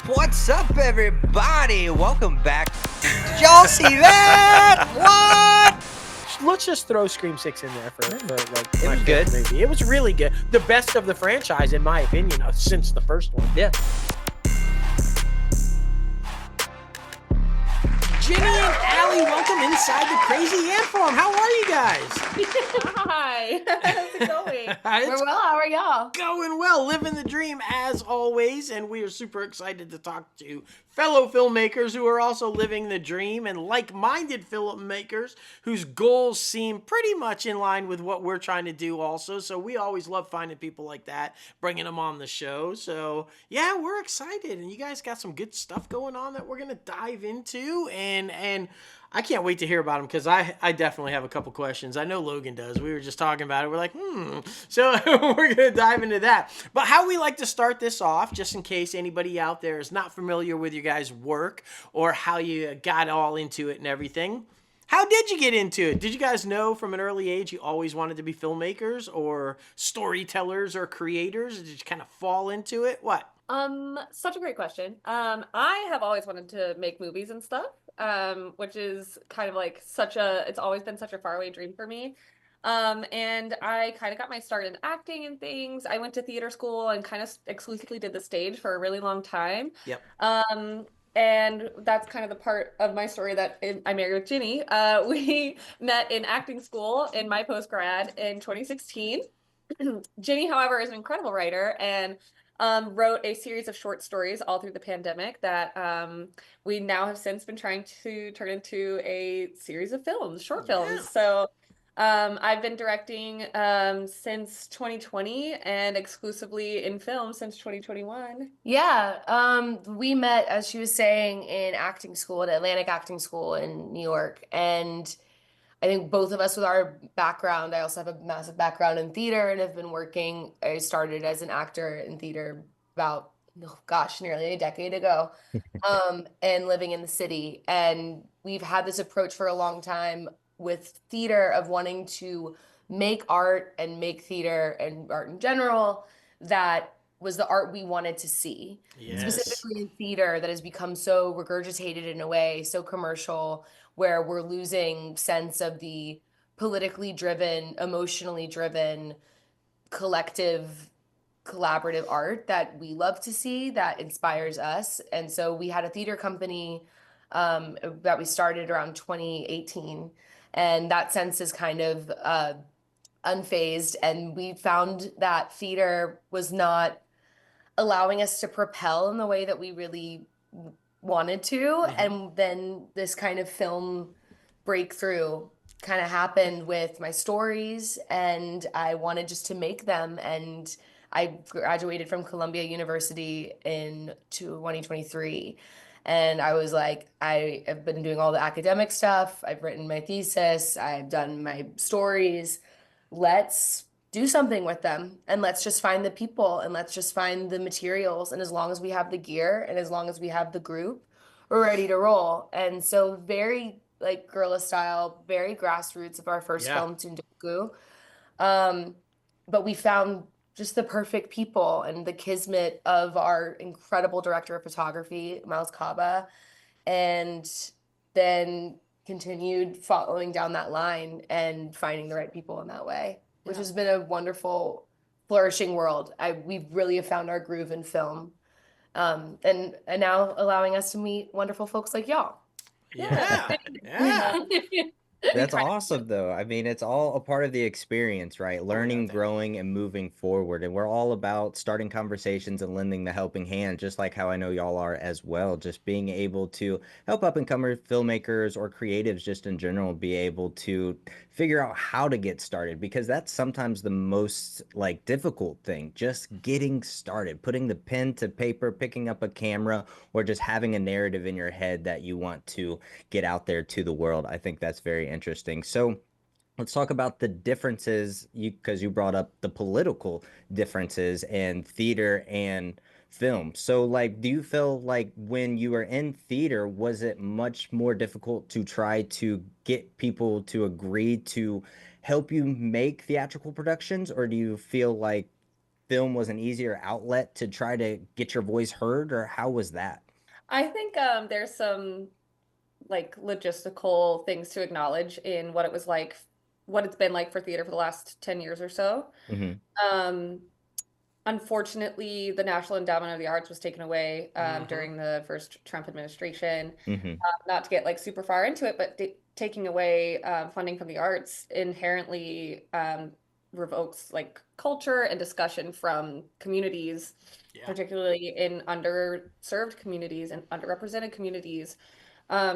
What's up, everybody? Welcome back. Did y'all see that? What? Let's just throw Scream 6 in there for like It my was good. favorite movie. It was really good. The best of the franchise, in my opinion, since the first one. Yeah. Ginny and Ally, welcome inside the Crazy Ant Farm. How are you guys? Hi, how's it going? It's We're well. How are y'all? going well, living the dream as always, and we are super excited to talk to fellow filmmakers who are also living the dream and like-minded filmmakers whose goals seem pretty much in line with what we're trying to do also. So we always love finding people like that, bringing them on the show. So yeah, we're excited, and you guys got some good stuff going on that we're gonna dive into, and I can't wait to hear about them because I definitely have a couple questions. I know Logan does. We were just talking about it. We're like, So we're going to dive into that. But how we like to start this off, just in case anybody out there is not familiar with your guys' work or how you got all into it and everything. How did you get into it? Did you guys know from an early age you always wanted to be filmmakers or storytellers or creators? Did you kind of fall into it? What? Such a great question. I have always wanted to make movies and stuff, which is kind of like it's always been such a faraway dream for me. And I kind of got my start in acting and things. I went to theater school and kind of exclusively did the stage for a really long time. Yep. And that's kind of the part of my story that I married with Ginny. We met in acting school in my post-grad in 2016. Ginny, however, is an incredible writer and wrote a series of short stories all through the pandemic that we now have since been trying to turn into a series of short films. So I've been directing since 2020 and exclusively in film since 2021. Yeah, we met, as she was saying, in acting school, at Atlantic Acting School in New York. And I think both of us with our background, I also have a massive background in theater and have been working. I started as an actor in theater about, oh gosh, nearly a decade ago, and living in the city. And we've had this approach for a long time with theater of wanting to make art and make theater and art in general that was the art we wanted to see. Yes. Specifically in theater that has become so regurgitated in a way, so commercial, where we're losing sense of the politically driven, emotionally driven, collective, collaborative art that we love to see, that inspires us. And so we had a theater company that we started around 2018, and that sense is kind of unfazed. And we found that theater was not allowing us to propel in the way that we really wanted to. And then this kind of film breakthrough kind of happened with my stories, and I wanted just to make them. And I graduated from Columbia University in 2023. And I was like, I have been doing all the academic stuff. I've written my thesis. I've done my stories. Let's do something with them, and let's just find the people, and let's just find the materials. And as long as we have the gear and as long as we have the group, we're ready to roll. And so very like guerrilla style, very grassroots of our first film, Tsundoku. But we found just the perfect people and the kismet of our incredible director of photography, Miles Kaba, and then continued following down that line and finding the right people in that way, which has been a wonderful, flourishing world. We really have found our groove in film, and now allowing us to meet wonderful folks like y'all. Yeah. Yeah. That's awesome, though. I mean, it's all a part of the experience, right? Learning, growing, and moving forward. And we're all about starting conversations and lending the helping hand, just like how I know y'all are as well. Just being able to help up and comer filmmakers or creatives just in general be able to figure out how to get started, because that's sometimes the most like difficult thing, just getting started, putting the pen to paper, picking up a camera, or just having a narrative in your head that you want to get out there to the world. I think that's very interesting. So let's talk about the differences, because you brought up the political differences in theater and film. So like, do you feel like when you were in theater, was it much more difficult to try to get people to agree to help you make theatrical productions, or do you feel like film was an easier outlet to try to get your voice heard, or how was that? I think there's some like logistical things to acknowledge in what it was like, what it's been like for theater for the last 10 years or so. Hmm. Um, Unfortunately, the National Endowment of the Arts was taken away Mm-hmm. during the first Trump administration. Hmm. Not to get like super far into it, but taking away funding from the arts inherently revokes like culture and discussion from communities, Yeah. particularly in underserved communities and underrepresented communities.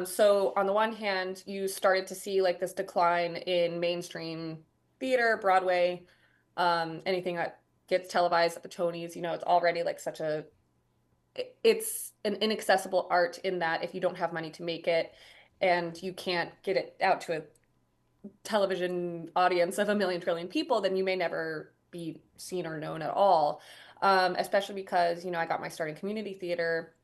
So on the one hand, you started to see like this decline in mainstream theater, Broadway, anything that gets televised at the Tonys, it's already like such a it's an inaccessible art in that if you don't have money to make it and you can't get it out to a television audience of a million trillion people, then you may never be seen or known at all. Especially because, I got my start in community theater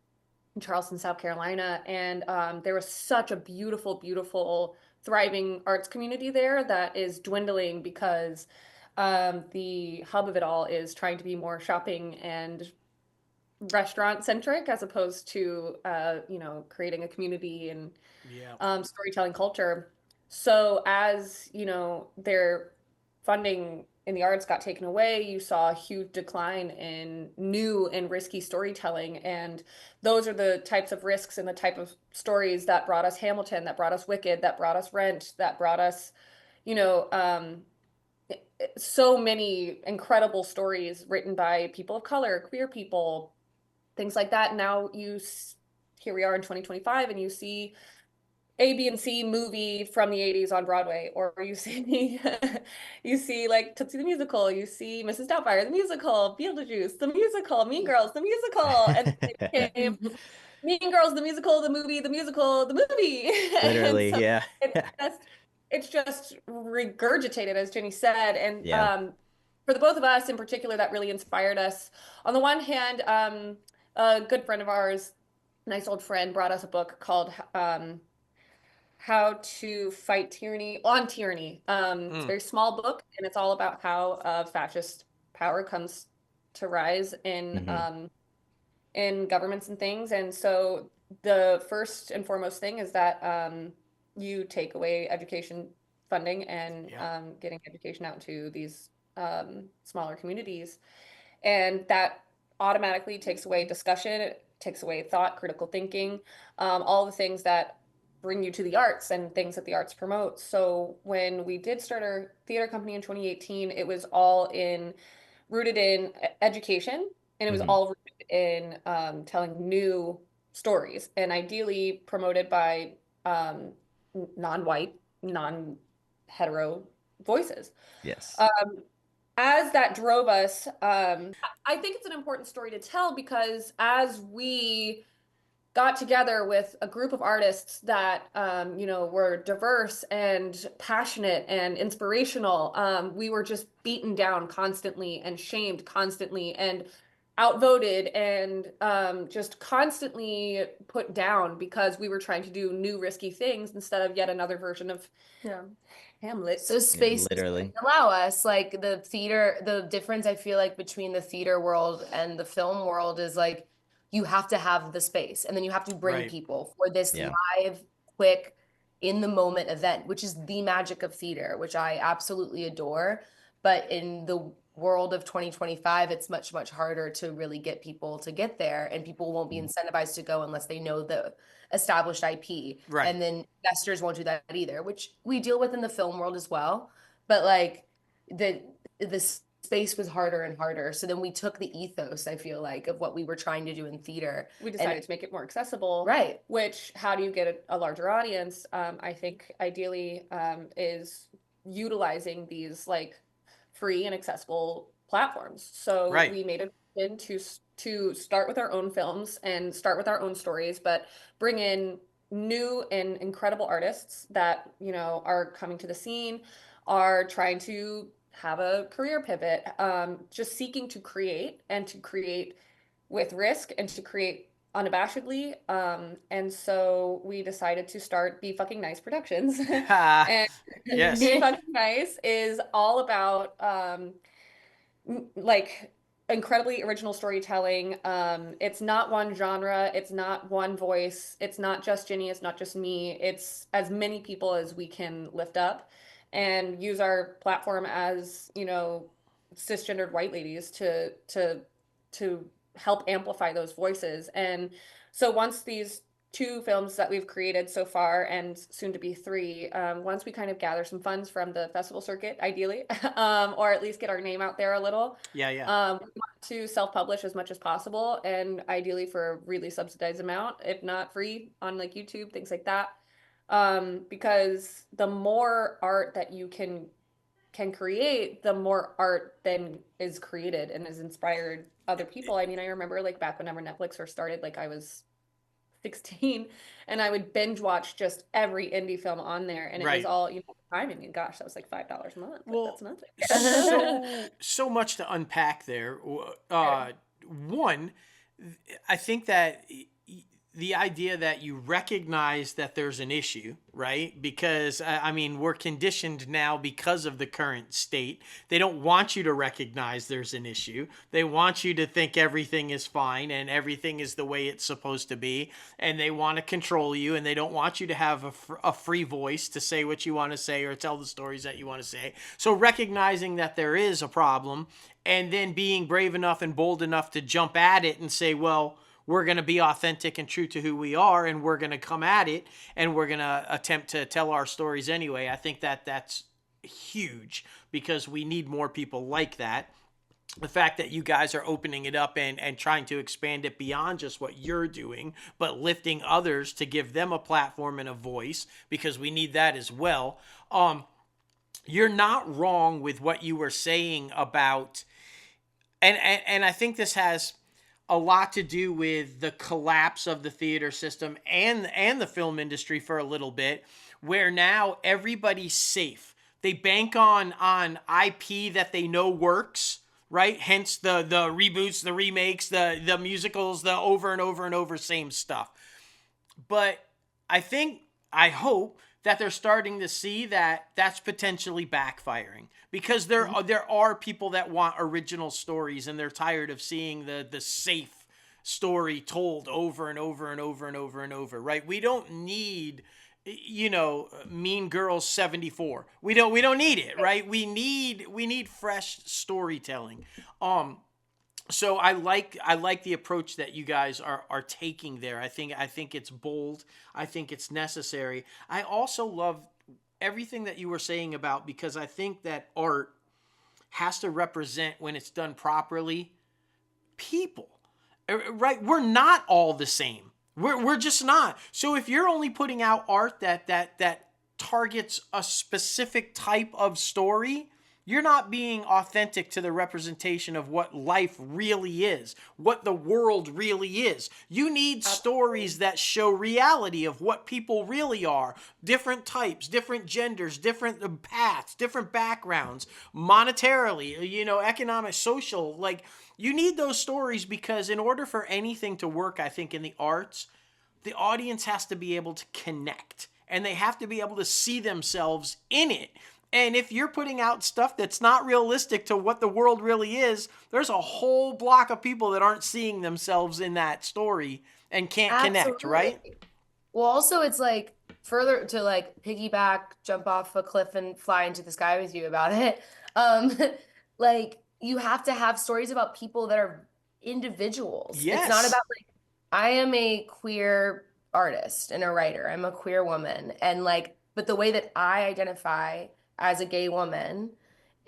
in Charleston, South Carolina, and there was such a beautiful, beautiful, thriving arts community there that is dwindling because the hub of it all is trying to be more shopping and restaurant centric as opposed to creating a community and Yeah. storytelling culture. So as their funding in the arts got taken away, you saw a huge decline in new and risky storytelling, and those are the types of risks and the type of stories that brought us Hamilton, that brought us Wicked, that brought us Rent, that brought us you know um, so many incredible stories written by people of color, queer people, things like that. Now here we are in 2025, and you see A, B, and C movie from the 80s on Broadway, or you see you see like Tootsie the musical, you see Mrs. Doubtfire the musical, Beetlejuice the musical, Mean Girls the musical, and it became Mean Girls the musical, the movie, the musical, the movie. And Literally, so yeah. it's just it's just regurgitated, as Jenny said. And Yeah. for the both of us in particular, that really inspired us. On the one hand, a good friend of ours, nice old friend, brought us a book called How to Fight Tyranny on Tyranny. It's a Mm. very small book, and it's all about how fascist power comes to rise Hmm. in governments and things. And so the first and foremost thing is that you take away education funding and Yeah. getting education out into these smaller communities. And that automatically takes away discussion, it takes away thought, critical thinking, all the things that bring you to the arts and things that the arts promote. So when we did start our theater company in 2018, it was all in rooted in education, and it was Hmm. all rooted in telling new stories, and ideally promoted by um, non-white, non-hetero voices. Yes. Um, as that drove us, I think it's an important story to tell because as we got together with a group of artists that were diverse and passionate and inspirational. We were just beaten down constantly and shamed constantly and outvoted and just constantly put down because we were trying to do new risky things instead of yet another version of Yeah. Hamlet. So Yeah, spaces literally. allow us, like the theater, the difference I feel like between the theater world and the film world is like you have to have the space and then you have to bring Right. people for this Yeah. live, quick, in the moment event, which is the magic of theater, which I absolutely adore. But in the world of 2025, it's much, much harder to really get people to get there, and people won't be incentivized to go unless they know the established IP. Right. And then investors won't do that either, which we deal with in the film world as well. But like the space was harder and harder. So then we took the ethos, I feel like, of what we were trying to do in theater. We And decided to make it more accessible. right. Which, how do you get a larger audience? I think ideally is utilizing these like free and accessible platforms. So Right. we made a decision to start with our own films and start with our own stories, but bring in new and incredible artists that are coming to the scene, are trying to have a career pivot, just seeking to create and to create with risk and to create unabashedly. And so we decided to start Be Fucking Nice Productions. Ha. And Yes. Be Fucking Nice is all about like incredibly original storytelling. It's not one genre, it's not one voice, it's not just Ginny, it's not just me. It's as many people as we can lift up and use our platform as, you know, cisgendered white ladies to help amplify those voices. And so once these two films that we've created so far, and soon to be three, once we kind of gather some funds from the festival circuit, ideally, or at least get our name out there a little, Yeah, yeah. we want to self-publish as much as possible, and ideally for a really subsidized amount, if not free, on like YouTube, things like that. Because the more art that you can create, the more art then is created and is inspired other people. I mean, I remember like back whenever Netflix first started, like I was 16 and I would binge watch just every indie film on there, and it was Right. all, you know, time. I mean, gosh, that was like $5 a month. Like, Well, that's nothing. so much to unpack there. One, I think that the idea that you recognize that there's an issue, right? Because I mean, we're conditioned now because of the current state. They don't want you to recognize there's an issue. They want you to think everything is fine and everything is the way it's supposed to be. And they want to control you, and they don't want you to have a free voice to say what you want to say or tell the stories that you want to say. So recognizing that there is a problem, and then being brave enough and bold enough to jump at it and say, well, we're going to be authentic and true to who we are, and we're going to come at it, and we're going to attempt to tell our stories anyway. I think that that's huge, because we need more people like that. The fact that you guys are opening it up and trying to expand it beyond just what you're doing, but lifting others to give them a platform and a voice, because we need that as well. You're not wrong with what you were saying about, and I think this has a lot to do with the collapse of the theater system and the film industry for a little bit, where now everybody's safe. They bank on IP that they know works, right? Hence the reboots, the remakes, the musicals, the over and over and over same stuff. But I hope that they're starting to see that that's potentially backfiring, because there are people that want original stories, and they're tired of seeing the safe story told over and over and over and over and over, right? We don't need, you know, Mean Girls 74. We don't need it, right? We need fresh storytelling. So I like the approach that you guys are taking there. I think it's bold. I think it's necessary. I also love everything that you were saying about, because I think that art has to represent, when it's done properly, people. Right? We're not all the same. We're just not. So if you're only putting out art that targets a specific type of story, you're not being authentic to the representation of what life really is, what the world really is. You need stories that show reality of what people really are. Different types, different genders, different paths, different backgrounds, monetarily, you know, economic, social. Like, you need those stories, because in order for anything to work, I think, in the arts, the audience has to be able to connect, and they have to be able to see themselves in it. And if you're putting out stuff that's not realistic to what the world really is, there's a whole block of people that aren't seeing themselves in that story and can't connect, right? Well, also, it's like, further to like piggyback, jump off a cliff and fly into the sky with you about it. Um, like, you have to have stories about people that are individuals. Yes. It's not about like, I am a queer artist and a writer. I'm a queer woman. And like, but the way that I identify as a gay woman,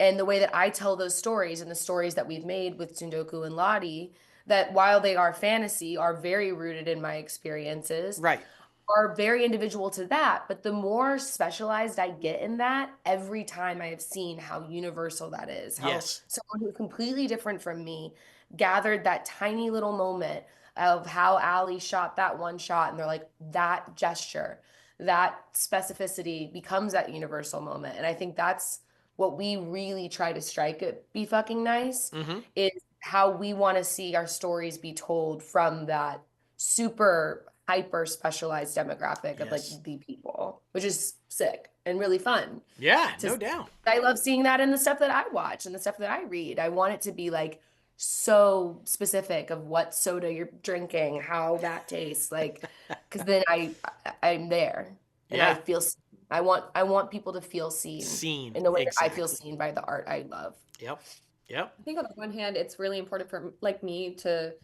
and the way that I tell those stories, and the stories that we've made with Tsundoku and Lottie, that while they are fantasy, are very rooted in my experiences, Right. are very individual to that. But the more specialized I get in that, every time I have seen how universal that is, how Yes. someone who's completely different from me gathered that tiny little moment of how Ally shot that one shot, and they're like, that gesture, that specificity becomes that universal moment. And I think that's what we really try to strike at Be Fucking Nice, is how we want to see our stories be told from that super hyper specialized demographic of like the people, which is sick and really fun. Yeah, no doubt. I love seeing that in the stuff that I watch and the stuff that I read. I want it to be like so specific of what soda you're drinking, how that tastes, like, because then I'm there and I Yeah. feel I want people to feel seen Seen. in the way that I feel Exactly. seen by the art I love. Yep. Yep. I think on the one hand, it's really important for like me to,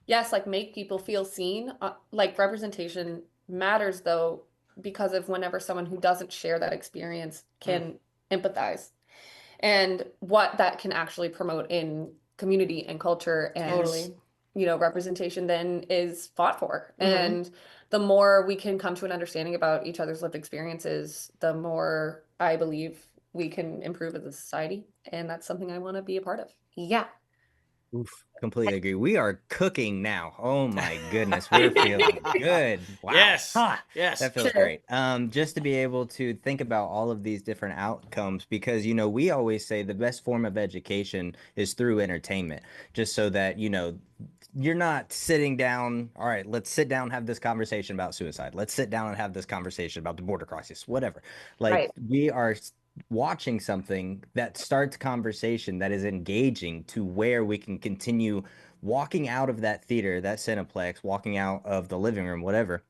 yes, like make people feel seen. Like representation matters though, because of whenever someone who doesn't share that experience Mm, can empathize and what that can actually promote in community and culture and, yes. Totally. representation then is fought for. Hmm. And the more we can come to an understanding about each other's lived experiences, the more I believe we can improve as a society. And that's something I want to be a part of. Yeah. Oof, completely agree. We are cooking now. Oh my goodness, we're feeling good. Wow. Yes. Ha! Yes. That feels Sure. great. Just to be able to think about all of these different outcomes because we always say the best form of education is through entertainment, just so that, you're not sitting down, all right, let's sit down and have this conversation about suicide. Let's sit down and have this conversation about the border crisis, whatever. Like Right. we are watching something that starts conversation that is engaging to where we can continue walking out of that theater, that cineplex, walking out of the living room, whatever,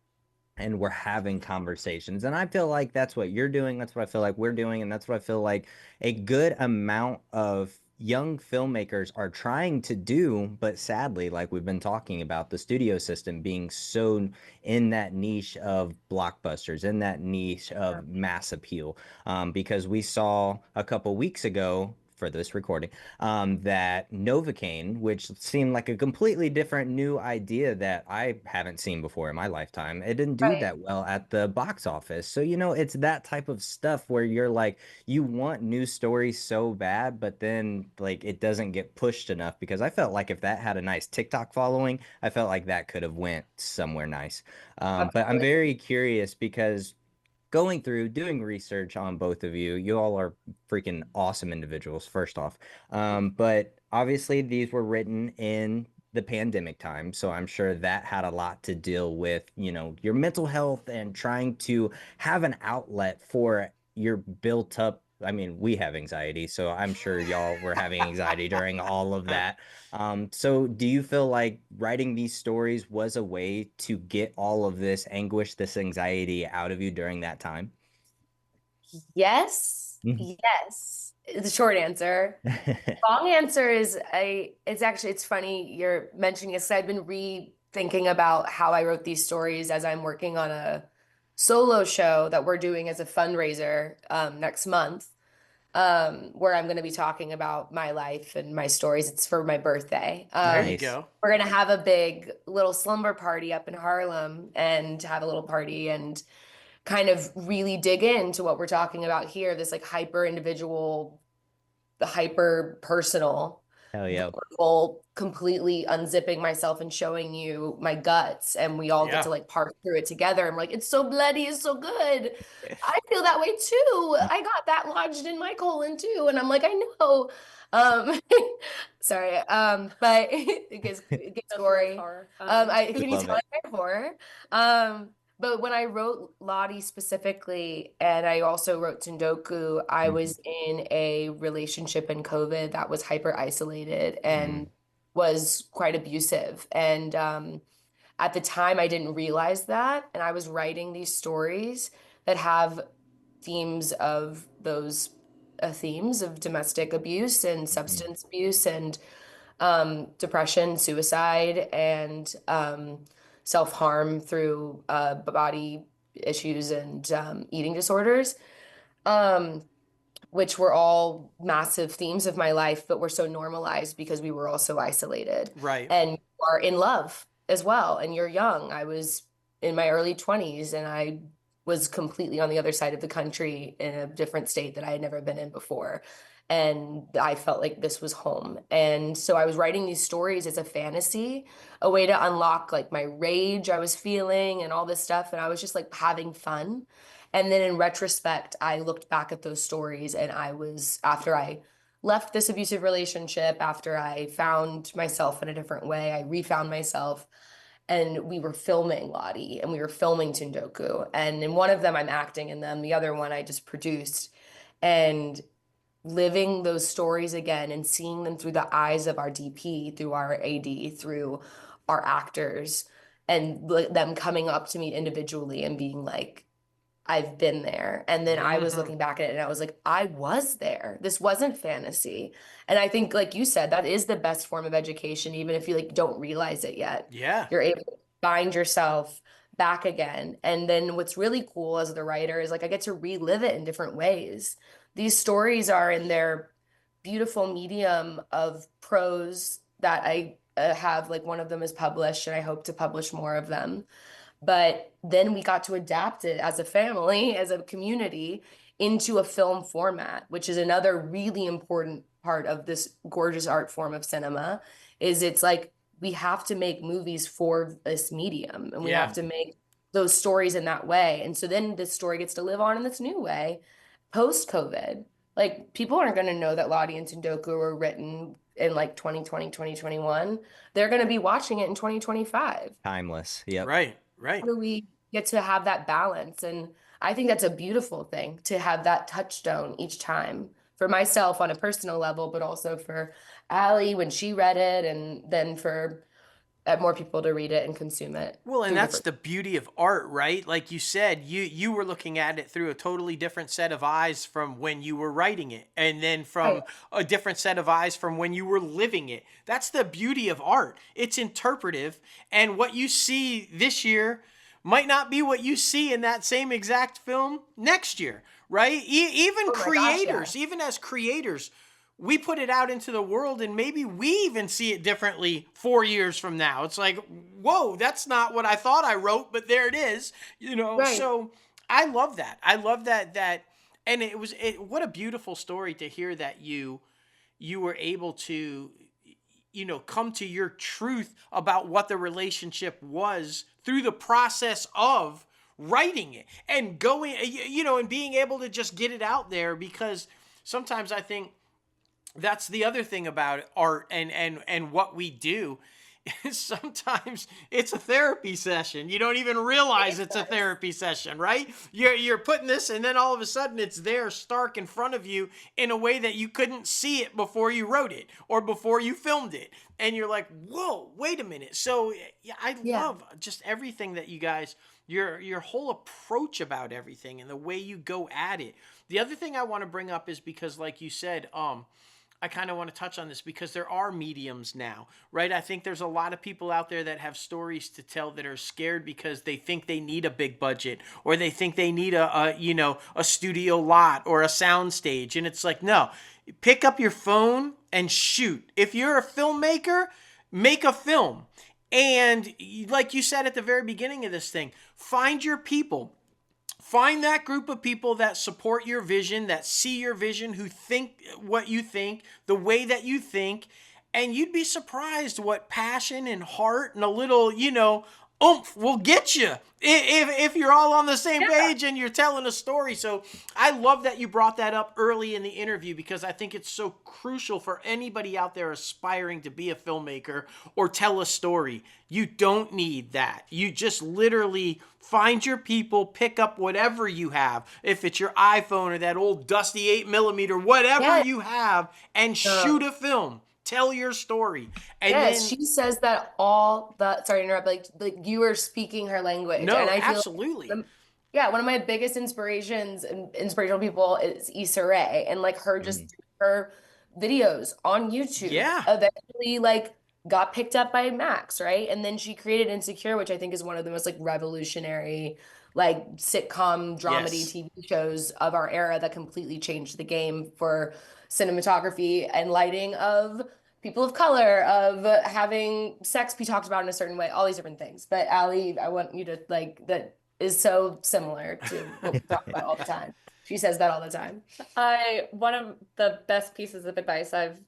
and we're having conversations. And I feel like that's what you're doing. That's what I feel like we're doing. And that's what I feel like a good amount of young filmmakers are trying to do. But sadly, like we've been talking about, the studio system being so in that niche of blockbusters, in that niche of mass appeal. Because we saw a couple weeks ago for this recording that Novocaine, which seemed like a completely different new idea that I haven't seen before in my lifetime, it didn't do Right. that well at the box office. So, it's that type of stuff where you're like, you want new stories so bad, but then like it doesn't get pushed enough because I felt like if that had a nice TikTok following, I felt like that could have went somewhere nice. But I'm Absolutely. very curious because going through doing research on both of you, you all are freaking awesome individuals, first off. But obviously, these were written in the pandemic time. So I'm sure that had a lot to deal with, your mental health and trying to have an outlet for your built up. I mean, we have anxiety, so I'm sure y'all were having anxiety during all of that. So do you feel like writing these stories was a way to get all of this anguish, this anxiety out of you during that time? Yes. Mhm. Yes. The short answer. Long answer is it's funny you're mentioning this 'cause I've been rethinking about how I wrote these stories as I'm working on a solo show that we're doing as a fundraiser next month, where I'm going to be talking about my life and my stories. It's for my birthday. There you Nice. go. We're going to have a big little slumber party up in Harlem and have a little party and kind of really dig into what we're talking about here, this like hyper individual, the hyper personal, Hell yeah. vulnerable, completely unzipping myself and showing you my guts, and we all get Yeah. to like parse through it together. I'm like, it's so bloody, it's so good. I feel that way too. I got that lodged in my colon too, and I'm like, I know. Um, sorry, but it gets gory. Horror. I We can you love tell it. I'm horror? But when I wrote Lottie specifically, and I also wrote Tsundoku, I Mhm. was in a relationship in COVID that was hyper isolated and Mm. was quite abusive. And at the time, I didn't realize that. And I was writing these stories that have themes of those themes of domestic abuse and Mhm. substance abuse and depression, suicide, and self-harm through body issues and eating disorders, um, which were all massive themes of my life, but were so normalized because we were all so isolated. Right. And you are in love as well, and you're young. I was in my early 20s, and I was completely on the other side of the country in a different state that I had never been in before. And I felt like this was home. And so I was writing these stories as a fantasy, a way to unlock like my rage I was feeling and all this stuff. And I was just like having fun. And then in retrospect, I looked back at those stories and after I left this abusive relationship, after I found myself in a different way, I refound myself. And we were filming Lottie and we were filming Tsundoku. And in one of them, I'm acting in them. The other one I just produced. And living those stories again and seeing them through the eyes of our DP, through our AD, through our actors, and them coming up to me individually and being like, I've been there. And then I was Mm-hmm. looking back at it and I was like, I was there. This wasn't fantasy. And I think, like you said, that is the best form of education, even if you like don't realize it yet. Yeah. You're able to find yourself back again. And then what's really cool as the writer is like I get to relive it in different ways. These stories are in their beautiful medium of prose that I have, like one of them is published and I hope to publish more of them. But then we got to adapt it as a family, as a community, into a film format, which is another really important part of this gorgeous art form of cinema, is it's like we have to make movies for this medium and we Yeah. have to make those stories in that way. And so then this story gets to live on in this new way post-COVID. Like people aren't going to know that Lottie and Tsundoku were written in like 2020, 2021. They're going to be watching it in 2025. Timeless. Yep. Right. Right. How do we get to have that balance? And I think that's a beautiful thing to have that touchstone each time for myself on a personal level, but also for Ally when she read it, and then for more people to read it and consume it. Well, and through that's different. the beauty of art, right? Like you said, you were looking at it through a totally different set of eyes from when you were writing it, and then from Right. a different set of eyes from when you were living it. That's the beauty of art. It's interpretive, and what you see this year might not be what you see in that same exact film next year, right? Even Oh my gosh, yeah. creators, even as creators, we put it out into the world and maybe we even see it differently 4 years from now. It's like, whoa, that's not what I thought I wrote, but there it is, Right. So I love that. I love that, and what a beautiful story to hear that you were able to, come to your truth about what the relationship was through the process of writing it and going, and being able to just get it out there, because sometimes I think that's the other thing about art and what we do. Sometimes it's a therapy session. You don't even realize it's a therapy session, right? You're putting this, and then all of a sudden it's there stark in front of you in a way that you couldn't see it before you wrote it or before you filmed it. And you're like, whoa, wait a minute. So yeah, I love just everything that you guys, your whole approach about everything and the way you go at it. The other thing I want to bring up is because, like you said, I kind of want to touch on this because there are mediums now, right? I think there's a lot of people out there that have stories to tell that are scared because they think they need a big budget, or they think they need a studio lot or a sound stage. And it's like, no, pick up your phone and shoot. If you're a filmmaker, make a film. And like you said at the very beginning of this thing, find your people. Find that group of people that support your vision, that see your vision, who think what you think, the way that you think, and you'd be surprised what passion and heart and a little, oomph will get you if you're all on the same page and you're telling a story. So I love that you brought that up early in the interview, because I think it's so crucial for anybody out there aspiring to be a filmmaker or tell a story. You don't need that. You just literally find your people, pick up whatever you have, if it's your iPhone or that old dusty 8mm, whatever you have, and shoot a film. Tell your story. And yes, then, she says that all the, sorry to interrupt, like you are speaking her language. no, and I feel absolutely. Yeah, one of my biggest inspirations and inspirational people is Issa Rae, and like her just her videos on YouTube eventually like got picked up by Max, right? And then she created Insecure, which I think is one of the most like revolutionary like sitcom dramedy TV shows of our era that completely changed the game for cinematography and lighting of people of color, of having sex be talked about in a certain way, all these different things. But Ally, I want you to like that is so similar to what we talk about all the time. She says that all the time. One of the best pieces of advice I've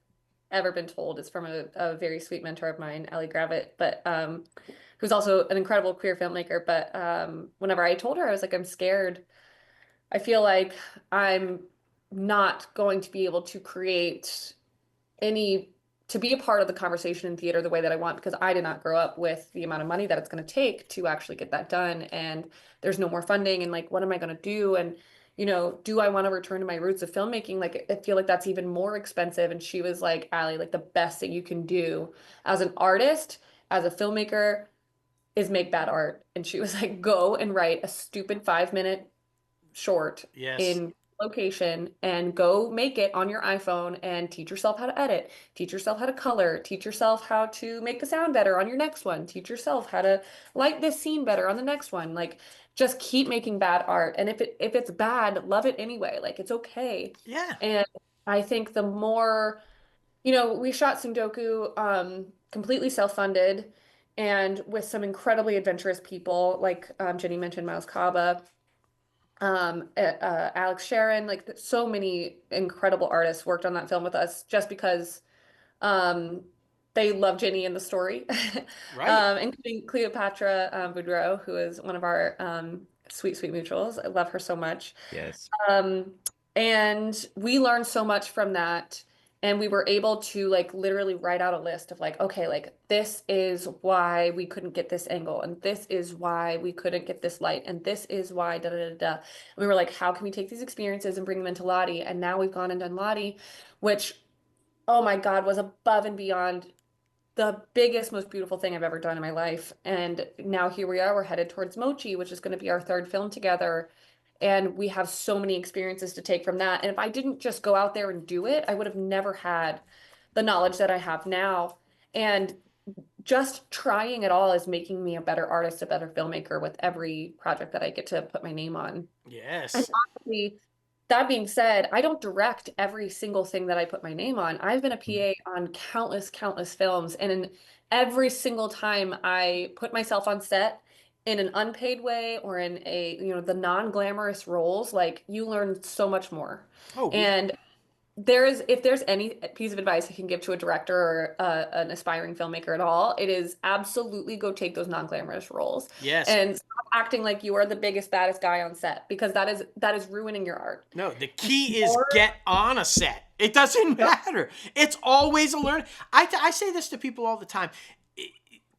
ever been told is from a very sweet mentor of mine, Ellie Gravitt, but who's also an incredible queer filmmaker. But whenever I told her, I was like, I'm scared. I feel like I'm not going to be able to create to be a part of the conversation in theater the way that I want, because I did not grow up with the amount of money that it's going to take to actually get that done. And there's no more funding. And like, what am I going to do? And do I want to return to my roots of filmmaking? Like, I feel like that's even more expensive. And she was like, Ally, like the best thing you can do as an artist, as a filmmaker, is make bad art. And she was like, go and write a stupid 5 minute short Yes. in location and go make it on your iPhone and teach yourself how to edit, teach yourself how to color, teach yourself how to make the sound better on your next one, teach yourself how to light this scene better on the next one. Like, just keep making bad art. And if it's bad, love it anyway. Like, it's okay. Yeah. And I think the more, we shot Tsundoku completely self-funded and with some incredibly adventurous people, like Jenny mentioned, Miles Kaba, Alex Sharon, like so many incredible artists worked on that film with us just because um, they love Ginny and the story, Right. including Cleopatra Boudreau, who is one of our sweet, sweet mutuals. I love her so much. Yes. Um, and we learned so much from that. And we were able to like literally write out a list of like, okay, like this is why we couldn't get this angle, and this is why we couldn't get this light, and this is why da da da da. And we were like, how can we take these experiences and bring them into Lottie? And now we've gone and done Lottie, which, oh my God, was above and beyond the biggest, most beautiful thing I've ever done in my life. And now here we are, we're headed towards Mochi, which is going to be our third film together. And we have so many experiences to take from that. And if I didn't just go out there and do it, I would have never had the knowledge that I have now. And just trying it all is making me a better artist, a better filmmaker with every project that I get to put my name on. And Yes. honestly, that being said, I don't direct every single thing that I put my name on. I've been a PA on countless, countless films, and in every single time I put myself on set in an unpaid way or in the non-glamorous roles, like you learn so much more. Oh, And if there's any piece of advice I can give to a director or an aspiring filmmaker at all, it is absolutely go take those non-glamorous roles yes. and stop acting like you are the biggest, baddest guy on set, because that is ruining your art. No, the key is get on a set. It doesn't matter. It's always a learn. I say this to people all the time.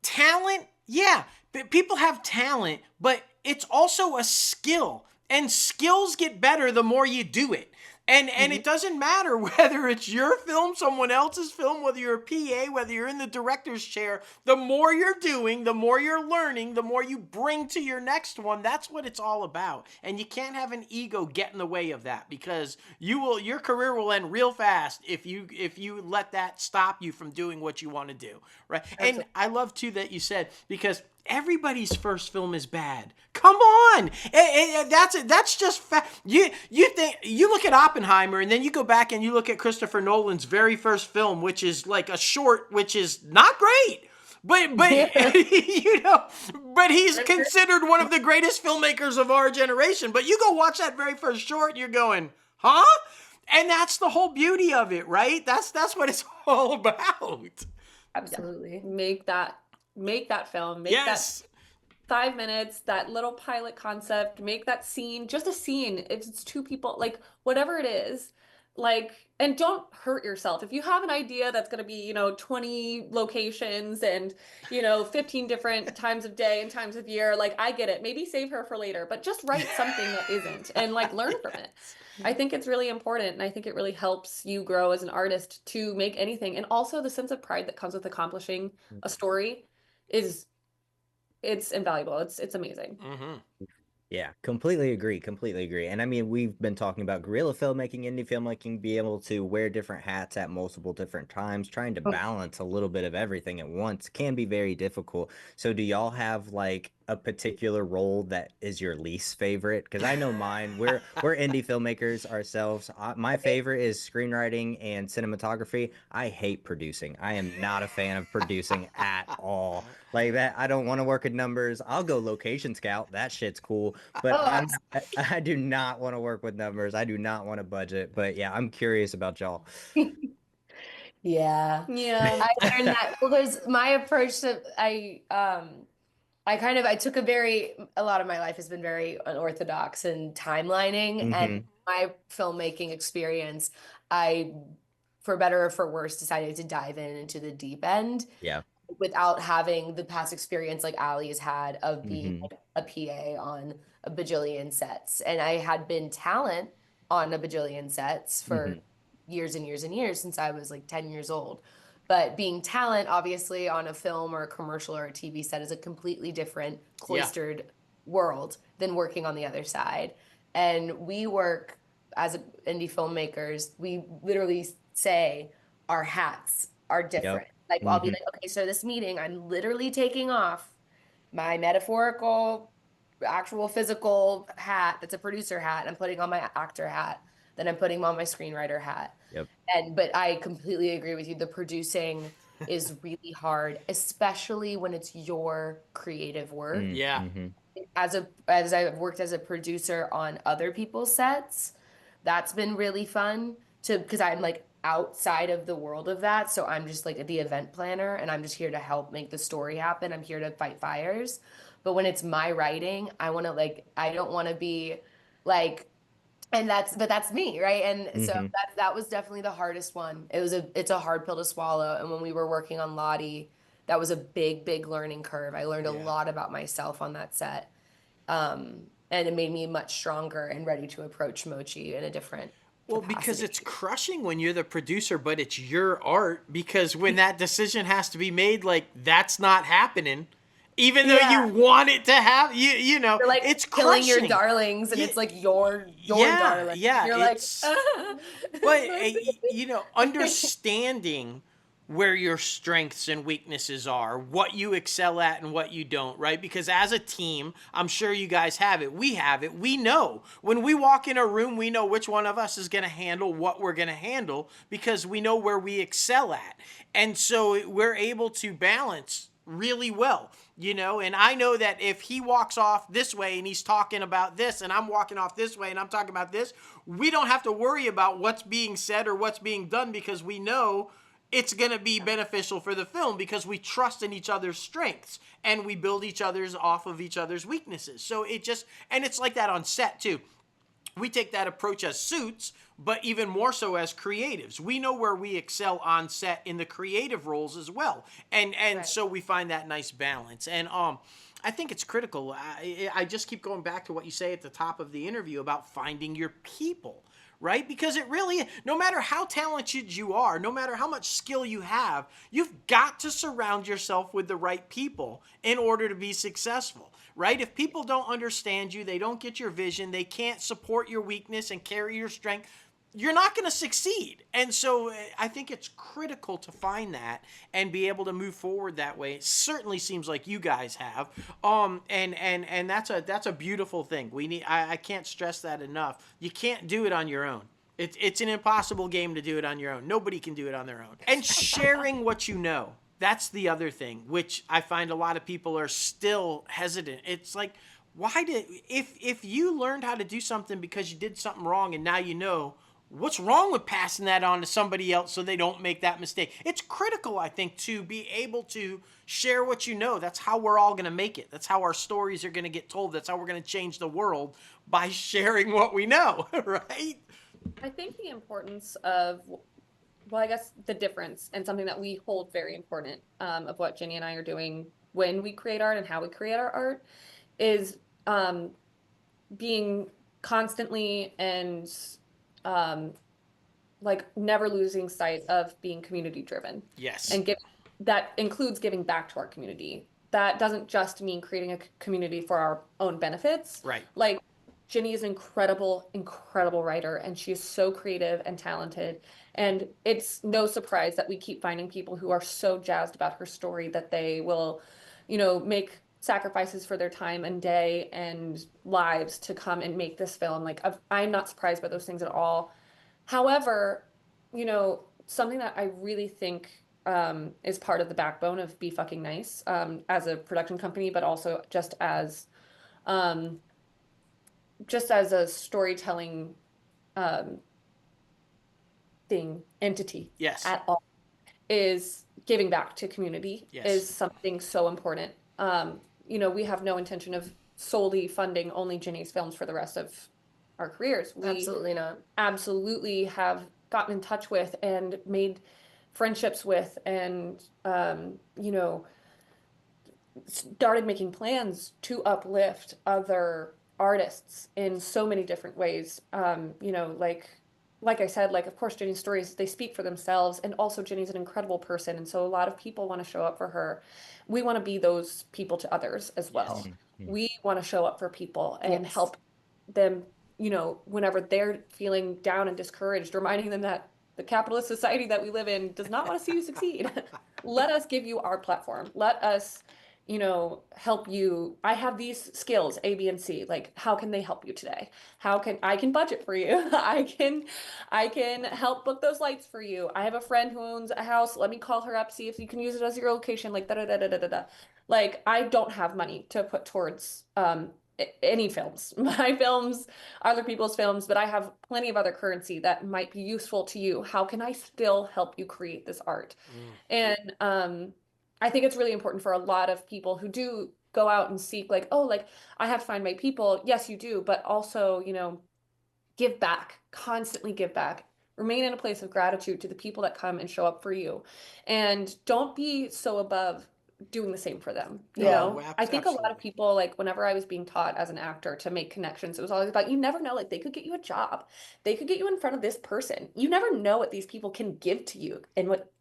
Talent, yeah, people have talent, but it's also a skill. And skills get better the more you do it. And it doesn't matter whether it's your film, someone else's film, whether you're a PA, whether you're in the director's chair. The more you're doing, the more you're learning, the more you bring to your next one. That's what it's all about. And you can't have an ego get in the way of that, because your career will end real fast if you let that stop you from doing what you want to do, right? Absolutely. And I love too that you said, because everybody's first film is bad. Come on, that's just you think you look at Oppenheimer, and then you go back and you look at Christopher Nolan's very first film, which is like a short, which is not great, but but he's considered one of the greatest filmmakers of our generation. But you go watch that very first short, and you're going, huh? And that's the whole beauty of it, right? That's what it's all about. Absolutely. Make that film, make yes. that 5 minutes, that little pilot concept, make that scene, just a scene. If it's two people, like whatever it is, like, and don't hurt yourself. If you have an idea that's going to be, 20 locations and, 15 different times of day and times of year, like I get it. Maybe save her for later, but just write something that isn't and like learn from it. I think it's really important, and I think it really helps you grow as an artist to make anything. And also the sense of pride that comes with accomplishing a story it's invaluable. It's amazing. Mm-hmm. Yeah, completely agree. Completely agree. And I mean, we've been talking about guerrilla filmmaking, indie filmmaking, be able to wear different hats at multiple different times, trying to balance a little bit of everything at once can be very difficult. So, do y'all have like a particular role that is your least favorite? Because I know mine. We're indie filmmakers ourselves. My favorite is screenwriting and cinematography. I hate producing. I am not a fan of producing at all. Like that, I don't want to work with numbers. I'll go location scout. That shit's cool. But I do not want to work with numbers. I do not want to budget. But yeah, I'm curious about y'all. Yeah. Yeah. I learned that because my approach to I took a lot of my life has been very unorthodox and timelining, and my filmmaking experience, I, for better or for worse, decided to dive into the deep end. Yeah. without having the past experience like Ally has had of being Mm-hmm. like a PA on a bajillion sets. And I had been talent on a bajillion sets for Mm-hmm. years and years and years since I was like 10 years old. But being talent, obviously, on a film or a commercial or a TV set is a completely different, Yeah. cloistered world than working on the other side. And we work as indie filmmakers, we literally say our hats are Yep. different. Like, I'll be Mm-hmm. like, okay, so this meeting, I'm literally taking off my metaphorical, actual physical hat that's a producer hat. I'm putting on my actor hat. Then I'm putting on my screenwriter hat. Yep. But I completely agree with you. The producing is really hard, especially when it's your creative work. Yeah. Mm-hmm. As I've worked as a producer on other people's sets, that's been really fun to because I'm like outside of the world of that. So I'm just like the event planner and I'm just here to help make the story happen. I'm here to fight fires. But when it's my writing, I don't want to be like but that's me, right? And so Mm-hmm. that was definitely the hardest one. It's a hard pill to swallow. And when we were working on Lottie, that was a big learning curve. I learned a Yeah. lot about myself on that set. And it made me much stronger and ready to approach Mochi in a different Well, because capacity. it's crushing when you're the producer, but it's your art. Because when that decision has to be made, like that's not happening, even though you Yeah. want it to have, you know, You're like it's killing your crushing. darlings, and Yeah, it's like your yeah, darling. yeah. You're like, It's but you know, understanding where your strengths and weaknesses are, what you excel at and what you don't, right? Because as a team, I'm sure you guys have it. We have it. We know when we walk in a room, we know which one of us is going to handle what we're going to handle because we know where we excel at. And so we're able to balance really well, you know. And I know that if he walks off this way and he's talking about this and I'm walking off this way and I'm talking about this, we don't have to worry about what's being said or what's being done because we know it's going to be beneficial for the film because we trust in each other's strengths and we build each other's off of each other's weaknesses. So it just, and it's like that on set too. We take that approach as suits, but even more so as creatives. We know where we excel on set in the creative roles as well. And Right. so we find that nice balance. And I think it's critical. I just keep going back to what you say at the top of the interview about finding your people, right? Because it really, no matter how talented you are, no matter how much skill you have, you've got to surround yourself with the right people in order to be successful, right? If people don't understand you, they don't get your vision, they can't support your weakness and carry your strength, you're not going to succeed. And so I think it's critical to find that and be able to move forward that way. It certainly seems like you guys have. And that's a beautiful thing. I can't stress that enough. You can't do it on your own. It's an impossible game to do it on your own. Nobody can do it on their own. And sharing what you know. That's the other thing, which I find a lot of people are still hesitant. It's like, if you learned how to do something because you did something wrong and now you know, what's wrong with passing that on to somebody else so they don't make that mistake? It's critical, I think, to be able to share what you know. That's how we're all going to make it. That's how our stories are going to get told. That's how we're going to change the world, by sharing what we know, right? I think the importance of, well, I guess the difference and something that we hold very important of what Ginny and I are doing when we create art and how we create our art is being constantly and like never losing sight of being community driven. Yes. And that includes giving back to our community. That doesn't just mean creating a community for our own benefits. Right. Like Ginny is an incredible writer, and she is so creative and talented. And it's no surprise that we keep finding people who are so jazzed about her story that they will, make sacrifices for their time and day and lives to come and make this film. Like, I'm not surprised by those things at all. However, something that I really think is part of the backbone of Be Fucking Nice as a production company, but also um, just as a storytelling um, entity Yes. at all, is giving back to community Yes. is something so important. We have no intention of solely funding only Ginny's films for the rest of our careers. We Absolutely not. absolutely have gotten in touch with and made friendships with, and you know, started making plans to uplift other artists in so many different ways. You know, like I said, like of course Ginny's stories, they speak for themselves, and also Ginny's an incredible person, and so a lot of people want to show up for her. We want to be those people to others as well. Yes. Mhm. We want to show up for people and Yes. help them, you know, whenever they're feeling down and discouraged, reminding them that the capitalist society that we live in does not want to see you succeed. Let us give you our platform. Let us, you know, help you. I have these skills, A, B, and C. Like, how can they help you today? How can I can budget for you? I can help book those lights for you. I have a friend who owns a house. Let me call her up, see if you can use it as your location. Like da da da da da da da. Like, I don't have money to put towards any films. My films, other people's films, but I have plenty of other currency that might be useful to you. How can I still help you create this art? And I think it's really important for a lot of people who do go out and seek, like, oh, like I have to find my people. Yes, you do, but also, you know, give back, constantly give back. Remain in a place of gratitude to the people that come and show up for you. And don't be so above doing the same for them. You Yeah. know, Oh, I think a lot of absolutely. people, like whenever I was being taught as an actor to make connections, it was always about, you never know, like they could get you a job. They could get you in front of this person. You never know what these people can give to you and what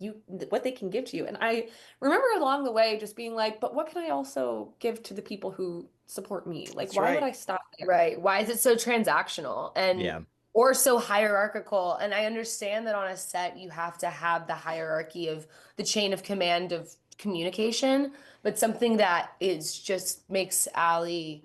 they can give to you. And I remember along the way just being like, but what can I also give to the people who support me? Like, That's why would right. I stop there? Right. Why is it so transactional and Yeah. or so hierarchical? And I understand that on a set you have to have the hierarchy of the chain of command of communication, but something that is just makes Ally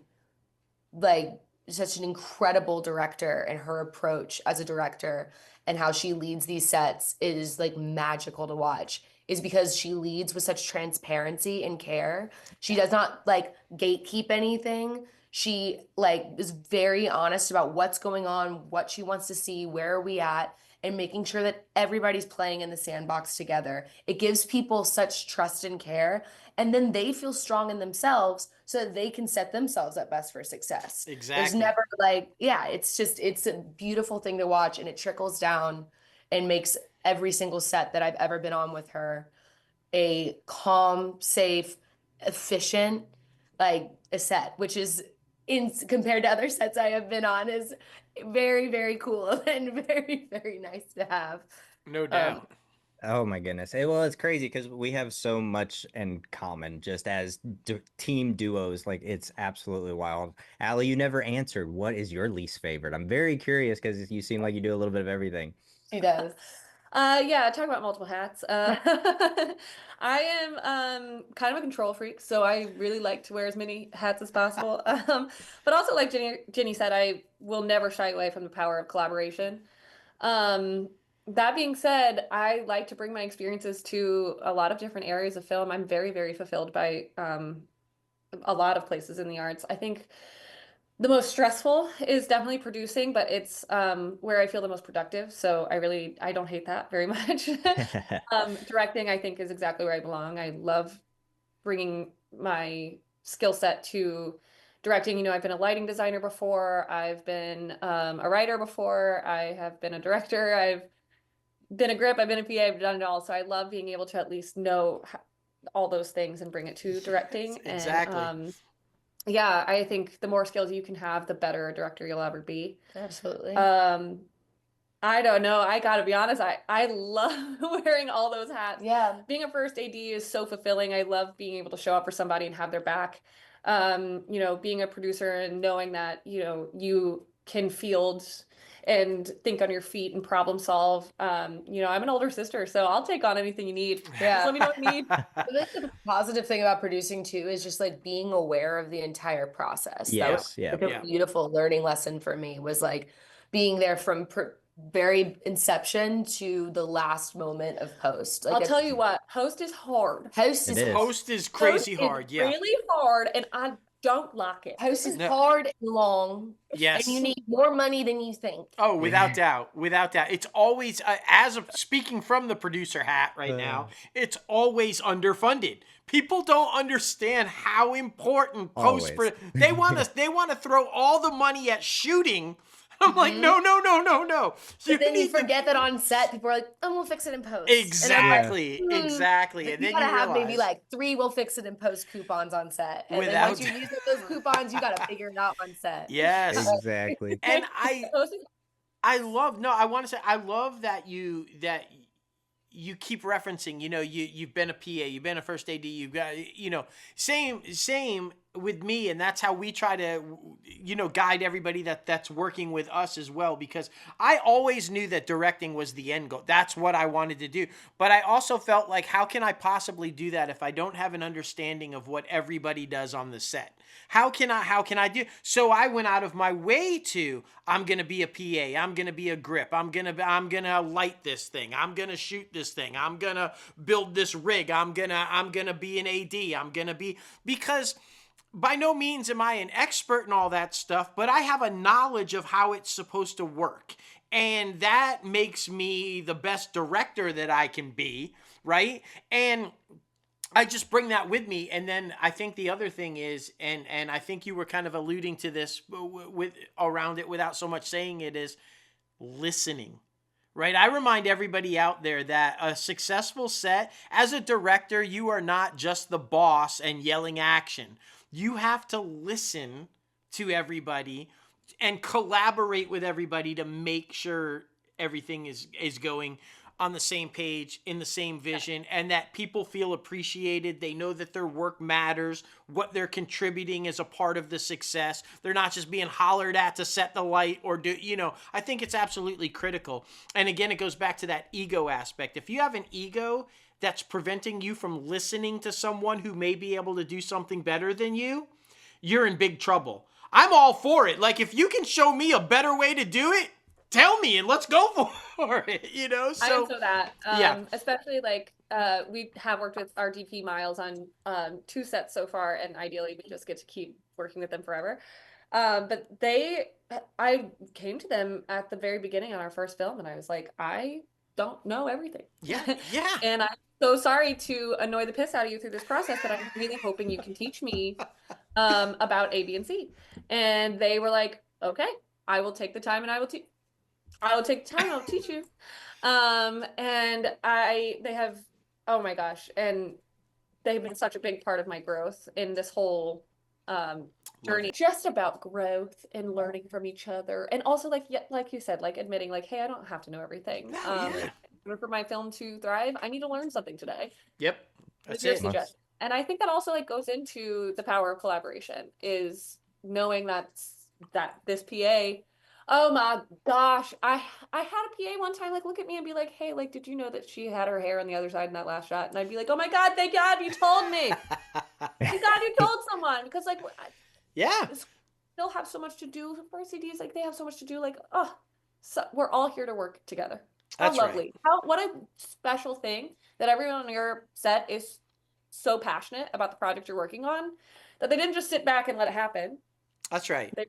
like such an incredible director, and her approach as a director and how she leads these sets is like magical to watch, is because she leads with such transparency and care. She does not like gatekeep anything. She like is very honest about what's going on, what she wants to see, where are we at, and making sure that everybody's playing in the sandbox together. It gives people such trust and care, and then they feel strong in themselves so that they can set themselves up best for success. There's Exactly. never like, yeah, it's just, it's a beautiful thing to watch, and it trickles down and makes every single set that I've ever been on with her a calm, safe, efficient, like a set, which is in compared to other sets I have been on is very, very cool and very, very nice to have. No doubt. Oh my goodness. Well, it's crazy because we have so much in common just as team duos. Like, it's absolutely wild. Allie, you never answered. What is your least favorite? I'm very curious because you seem like you do a little bit of everything. She does. Yeah, talk about multiple hats. I am kind of a control freak, so I really like to wear as many hats as possible. But also, like Ginny said, I will never shy away from the power of collaboration. Um, that being said, I like to bring my experiences to a lot of different areas of film. I'm very, very fulfilled by a lot of places in the arts. I think the most stressful is definitely producing, but it's where I feel the most productive. So I don't hate that very much. Directing, I think, is exactly where I belong. I love bringing my skill set to directing. You know, I've been a lighting designer before. I've been a writer before. I have been a director. I've been a grip. I've been a PA. I've done it all. So I love being able to at least know all those things and bring it to directing. Exactly. And yeah, I think the more skills you can have, the better a director you'll ever be. Absolutely. I don't know. I gotta be honest. I love wearing all those hats. Yeah. Being a first AD is so fulfilling. I love being able to show up for somebody and have their back. You know, being a producer and knowing that, you know, you can field and think on your feet and problem solve. You know, I'm an older sister, so I'll take on anything you need. Yeah. Just let me know what you need. I think the positive thing about producing too is just like being aware of the entire process. That was Yes, yeah. like a Yeah. beautiful learning lesson for me, was like being there from very inception to the last moment of post. Like I'll tell you what, post is hard. Post It is is. Post is crazy Post is hard. Yeah. really hard, and I don't like it. post is No. hard and long, Yes. and you need more money than you think. Oh, without doubt, without doubt. It's always, speaking from the producer hat right now, it's always underfunded. People don't understand how important Always. they want to throw all the money at shooting I'm like, no, no, no, no, no. But then you need to forget that on set, people are like, "Oh, we'll fix it in post." And I'm like, Yeah. exactly, "Hmm." exactly. But And you then gotta you have maybe realize like 3 "we'll fix it in post" coupons on set. And then once without you use up those coupons, you gotta figure it out on set. yes. Exactly. And I love no, I want to say I love that you keep referencing, you've been a PA, you've been a first AD, you've got, same with me. And that's how we try to, guide everybody that's working with us as well, because I always knew that directing was the end goal. That's what I wanted to do. But I also felt like, how can I possibly do that if I don't have an understanding of what everybody does on the set? How can I do? So I went out of my way to, I'm going to be a PA. I'm going to be a grip. I'm going to light this thing. I'm going to shoot this thing. I'm going to build this rig. I'm going to be an AD. I'm going to be, because by no means am I an expert in all that stuff, but I have a knowledge of how it's supposed to work. And that makes me the best director that I can be, right? And I just bring that with me. And then I think the other thing is, and I think you were kind of alluding to this with around it without so much saying it, is listening. Right? I remind everybody out there that a successful set, as a director, you are not just the boss and yelling action. You have to listen to everybody and collaborate with everybody to make sure everything is going on the same page, in the same vision, and that people feel appreciated. They know that their work matters, what they're contributing is a part of the success. They're not just being hollered at to set the light or do, I think it's absolutely critical. And again, it goes back to that ego aspect. If you have an ego that's preventing you from listening to someone who may be able to do something better than you, you're in big trouble. I'm all for it. Like, if you can show me a better way to do it, tell me and let's go for it, I So, am so that. yeah. Especially like we have worked with our DP Miles on 2 sets so far, and ideally we just get to keep working with them forever. But I came to them at the very beginning on our first film, and I was like, I don't know everything. Yeah. Yeah. And I'm so sorry to annoy the piss out of you through this process, but I'm really hoping you can teach me about A, B, and C. And they were like, okay, I will take the time and I will teach. I will take the time and I'll teach you. And they have, oh my gosh, and they've been such a big part of my growth in this whole journey. Just about growth and learning from each other, and also like you said, like admitting, like, hey, I don't have to know everything. No, yeah. In order for my film to thrive, I need to learn something today. Yep. That's Your it. suggestion. And I think that also like goes into the power of collaboration, is knowing that this PA, oh my gosh, I had a PA one time like look at me and be like, hey, like, did you know that she had her hair on the other side in that last shot? And I'd be like, oh my God, thank God you told me. Thank God you told someone, because like Yeah. still have so much to do for CDs. Like, they have so much to do. Like, oh, so we're all here to work together. How That's right. lovely. What a special thing that everyone on your set is so passionate about the project you're working on that they didn't just sit back and let it happen. That's right. They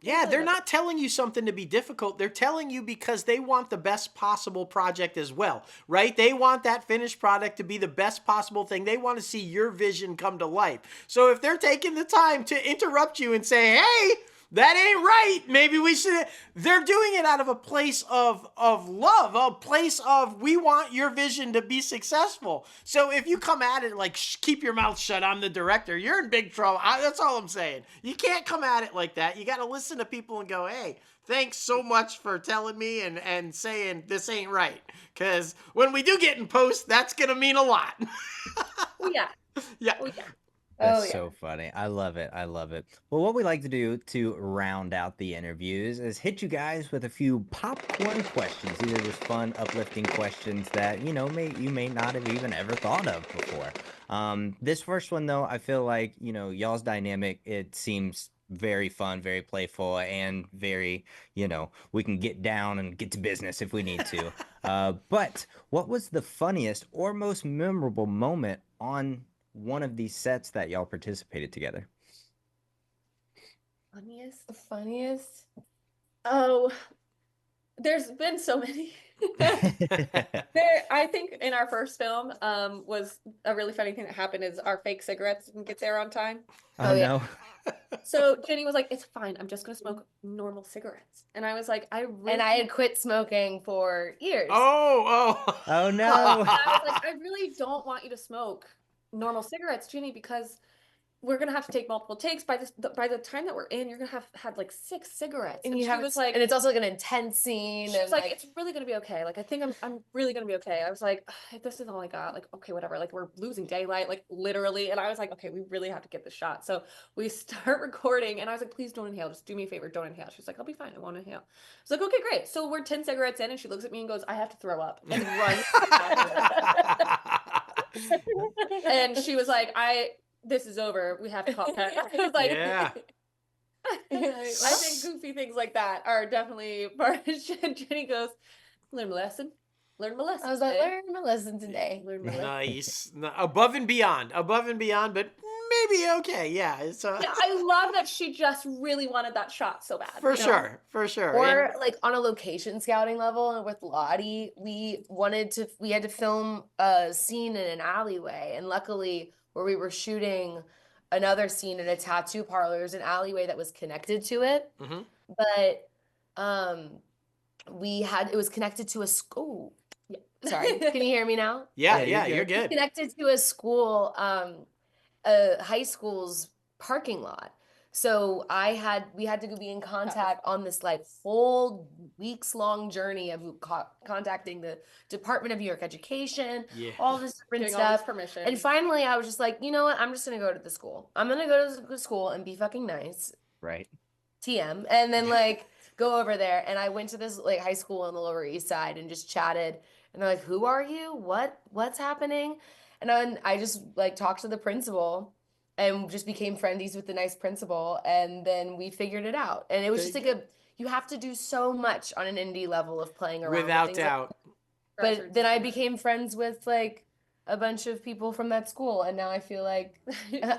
Yeah, they're not telling you something to be difficult. They're telling you because they want the best possible project as well, right? They want that finished product to be the best possible thing. They want to see your vision come to life. So if they're taking the time to interrupt you and say, hey, that ain't right, maybe we should, they're doing it out of a place of love, a place of, we want your vision to be successful. So if you come at it like, keep your mouth shut, I'm the director, you're in big trouble. That's all I'm saying. You can't come at it like that. You got to listen to people and go, hey, thanks so much for telling me and saying this ain't right. Because when we do get in post, that's going to mean a lot. Oh, yeah. Yeah. Oh, yeah. That's so funny. I love it. I love it. Well, what we like to do to round out the interviews is hit you guys with a few popcorn questions. These are just fun, uplifting questions that, you may not have even ever thought of before. This first one, though, I feel like, y'all's dynamic, it seems very fun, very playful, and very, we can get down and get to business if we need to. But what was the funniest or most memorable moment on one of these sets that y'all participated together? Funniest? Oh, There's been so many. I think in our first film, was a really funny thing that happened is our fake cigarettes didn't get there on time. Oh yeah. no. So Jenny was like, "It's fine. I'm just gonna smoke normal cigarettes." And I was like, And I had quit smoking for years. Oh. Oh And no. I was like, "I really don't want you to smoke normal cigarettes, Jenny, because we're gonna have to take multiple takes. By the time that we're in, you're gonna have had like 6 cigarettes." And And you she have was like, and it's also like an intense scene. she was And like, "It's really gonna be okay. Like, I think I'm really gonna be okay." I was like, "If this is all I got, like, okay, whatever. Like, we're losing daylight, like literally." And I was like, "Okay, we really have to get this shot." So we start recording, and I was like, "Please don't inhale. Just do me a favor, don't inhale." She's like, "I'll be fine. I won't inhale." I was like, "Okay, great." So we're 10 cigarettes in, and she looks at me and goes, "I have to throw up," and runs. And she was like, "This is over. We have to call Pet." I was like, Yeah. I think goofy things like that are definitely part of Jenny goes, "Learn my lesson. Learn my lesson." I was like, today. learn my lesson today. Learn my lesson. Nice. Above and beyond, but maybe okay. Yeah, it's Yeah, I love that she just really wanted that shot so bad. for you know? sure. Or like on a location scouting level, and with Lottie, we had to film a scene in an alleyway, and luckily where we were shooting another scene in a tattoo parlor, there's an alleyway that was connected to it. Mhm. But it was connected to a school. Yeah. Sorry, can you hear me now? Yeah, Yeah, you're you're good. Connected to a school, a high school's parking lot. So we had to be in contact on this like whole weeks long journey of contacting the Department of New York Education, Yeah. all this different Doing all this stuff. permission. And finally, I was just like, you know what? I'm just gonna go to the school. I'm gonna go to the school and be fucking nice. Right. TM, and then like go over there. And I went to this like high school on the Lower East Side and just chatted. And they're like, "Who are you? What's happening?" And then I just like talked to the principal and just became friendies with the nice principal. And then we figured it out. And it was just like you have to do so much on an indie level of playing around with Without things doubt. but then I became friends with like a bunch of people from that school, and now I feel like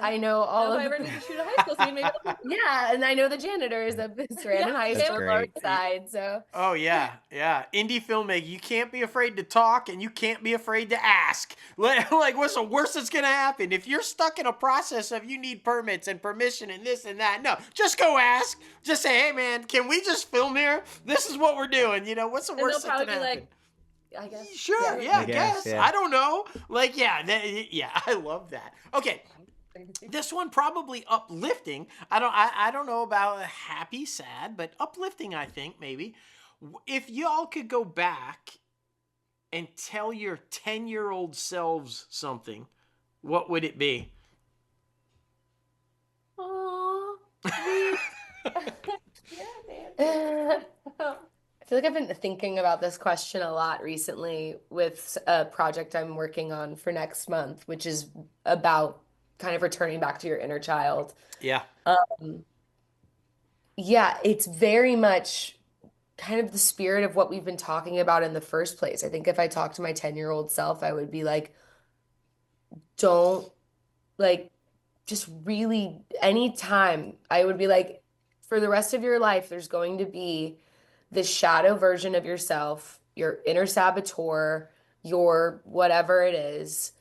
I know all If of I ever need to shoot a high school scene, maybe I'll yeah, and I know the janitors of this random high That's school great. side. So Oh yeah. Indie filmmaking. You can't be afraid to talk, and you can't be afraid to ask. Like, what's the worst that's gonna happen? If you're stuck in a process of you need permits and permission and this and that, no, just go ask. Just say, "Hey man, can we just film here? This is what we're doing." You know, what's the and they'll worst that probably can be happen? like, I guess. Sure, Yeah. I guess. yeah. I don't know. Like, yeah, I love that. Okay, this one probably uplifting. I don't know about happy, sad, but uplifting. I think maybe if y'all could go back and tell your 10-year-old selves something, what would it be? Aww. I feel like I've been thinking about this question a lot recently with a project I'm working on for next month, which is about kind of returning back to your inner child. Yeah. Yeah, it's very much kind of the spirit of what we've been talking about in the first place. I think if I talked to my 10-year-old self, I would be like, don't like just really anytime I would be like, for the rest of your life, there's going to be this shadow version of yourself, your inner saboteur, your whatever it is,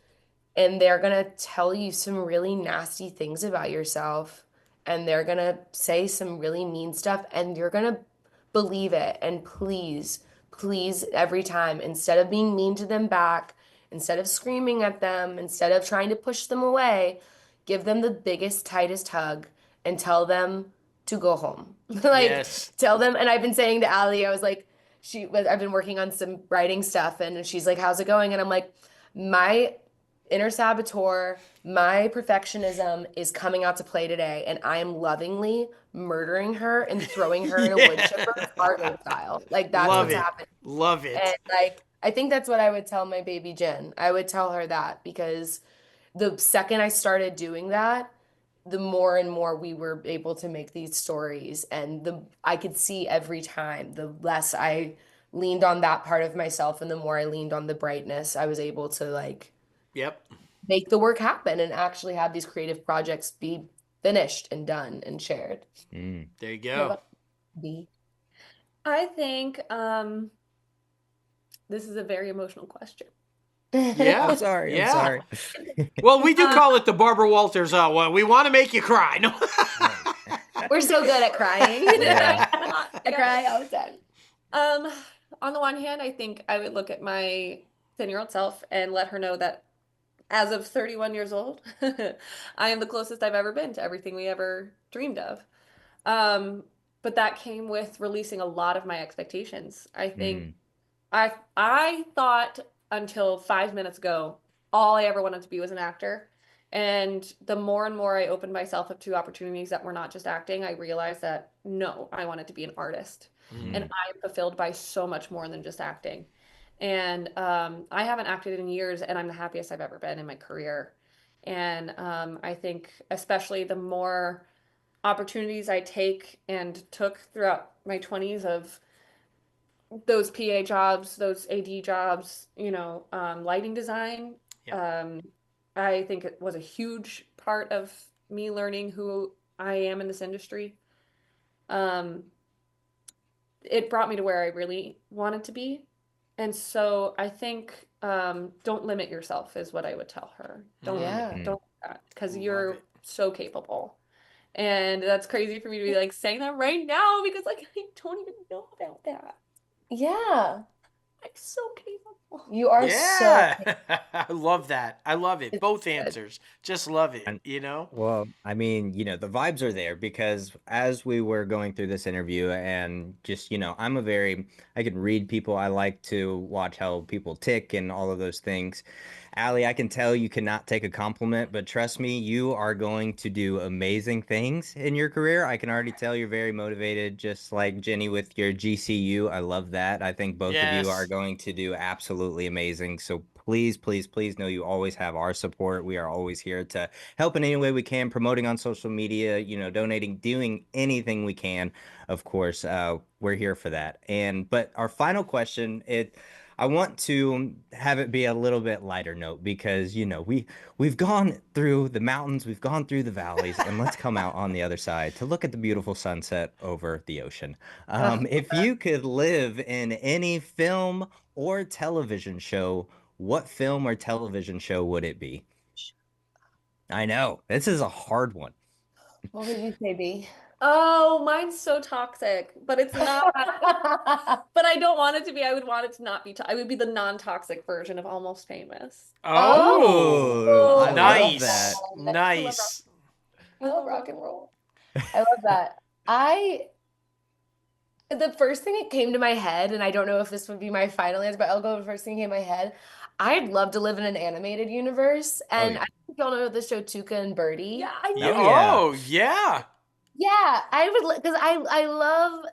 and they're going to tell you some really nasty things about yourself, and they're going to say some really mean stuff, and you're going to believe it. And please, please, every time, instead of being mean to them back, instead of screaming at them, instead of trying to push them away, give them the biggest, tightest hug and tell them to go home. Like, Yes. tell them. And I've been saying to Ally, I was like, I've been working on some writing stuff, and she's like, "How's it going?" And I'm like, my inner saboteur, my perfectionism is coming out to play today, and I am lovingly murdering her and throwing her in a wood chipper, Fargo style. Like, that's Love what's it. happening. Love it. And like, I think that's what I would tell my baby Jen. I would tell her that, because the second I started doing that, the more and more we were able to make these stories, and I could see every time the less I leaned on that part of myself and the more I leaned on the brightness, I was able to like Yep. make the work happen and actually have these creative projects be finished and done and shared. There you What go. about B? I think this is a very emotional question. I'm Yeah, sorry. I'm yeah. sorry. Well, we do Um, call it the Barbara Walters. Well, we want to make you cry. No. We're so good at crying. Yeah. I cry all the time. um, on the one hand, I think I would look at my 10-year-old self and let her know that as of 31 years old, I am the closest I've ever been to everything we ever dreamed of. Um, but that came with releasing a lot of my expectations. I think Mm, I thought until 5 minutes ago, all I ever wanted to be was an actor. And the more and more I opened myself up to opportunities that were not just acting, I realized that no, I wanted to be an artist. And mm, I am fulfilled by so much more than just acting. And I haven't acted in years, and I'm the happiest I've ever been in my career. And I think, especially the more opportunities I take and took throughout my 20s of those PA jobs, those AD jobs, lighting design. Yeah. Um, I think it was a huge part of me learning who I am in this industry. Um, it brought me to where I really wanted to be. And so I think don't limit yourself is what I would tell her. Yeah. mm. Don't because Love you're it. so capable. And that's crazy for me to be like saying that right now because like I don't even know about that. Yeah. I'm so capable. You are so Yeah. I love that. I love it. it's Both good. answers. Just love it, And you know? well, I mean, the vibes are there because as we were going through this interview and just, I can read people. I like to watch how people tick and all of those things. Allie, I can tell you cannot take a compliment, but trust me, you are going to do amazing things in your career. I can already tell you're very motivated, just like Jenny with your GCU. I love that. I think both of you are Yes. going to do absolutely amazing. So please, please, please know you always have our support. We are always here to help in any way we can, promoting on social media, donating, doing anything we can. Of course, we're here for that. But our final question, I want to have it be a little bit lighter note because we've gone through the mountains, we've gone through the valleys, and let's come out on the other side to look at the beautiful sunset over the ocean. Oh, If you could live in any film or television show, what film or television show would it be? I know this is a hard one. what would you say, B? Oh, mine's so toxic, but it's not. But I don't want it to be. I would want it to not be. I would be the non-toxic version of Almost Famous. Oh, Oh, I I love love nice. that. that. I love rock. Nice. I love rock and roll. I love that. The first thing that came to my head, and I don't know if this would be my final answer, but I'll go with the first thing that came to my head. I'd love to live in an animated universe. Oh And I yeah. think y'all know the show Tuca and Birdie. Yeah, I Yeah. Oh know. yeah. Oh, yeah. Yeah, I would because I love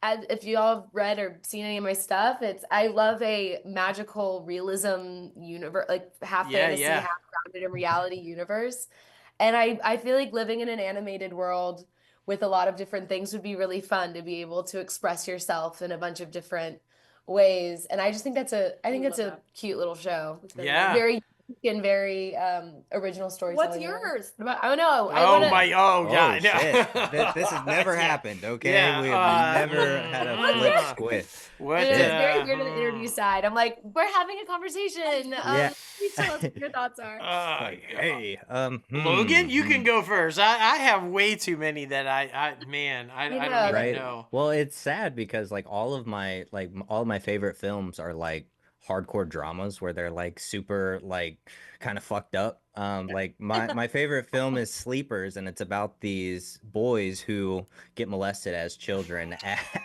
if you all have read or seen any of my stuff, I love a magical realism universe, like half Yeah, fantasy, yeah. half grounded in reality universe. And I feel like living in an animated world with a lot of different things would be really fun to be able to express yourself in a bunch of different ways. And I just think I think it's love a that. cute little show. It's very nice. Yeah. Very unique and very original What's storytelling there. yours? I don't know. I Oh want to my, oh Oh God. shit. This has never Yeah. happened, okay? Yeah. We have never had a What's flip yours? squid. I What, know it's Shit. very weird on the interview side. I'm like, we're having a conversation. Yeah. Please tell us what your thoughts are. Like, God. hey, Logan, you can go first. I have way too many that man, I I don't know even that. right. know. Well, it's sad because like all of my favorite films are like hardcore dramas where they're like super like kind of fucked up. Like my favorite film is Sleepers, and it's about these boys who get molested as children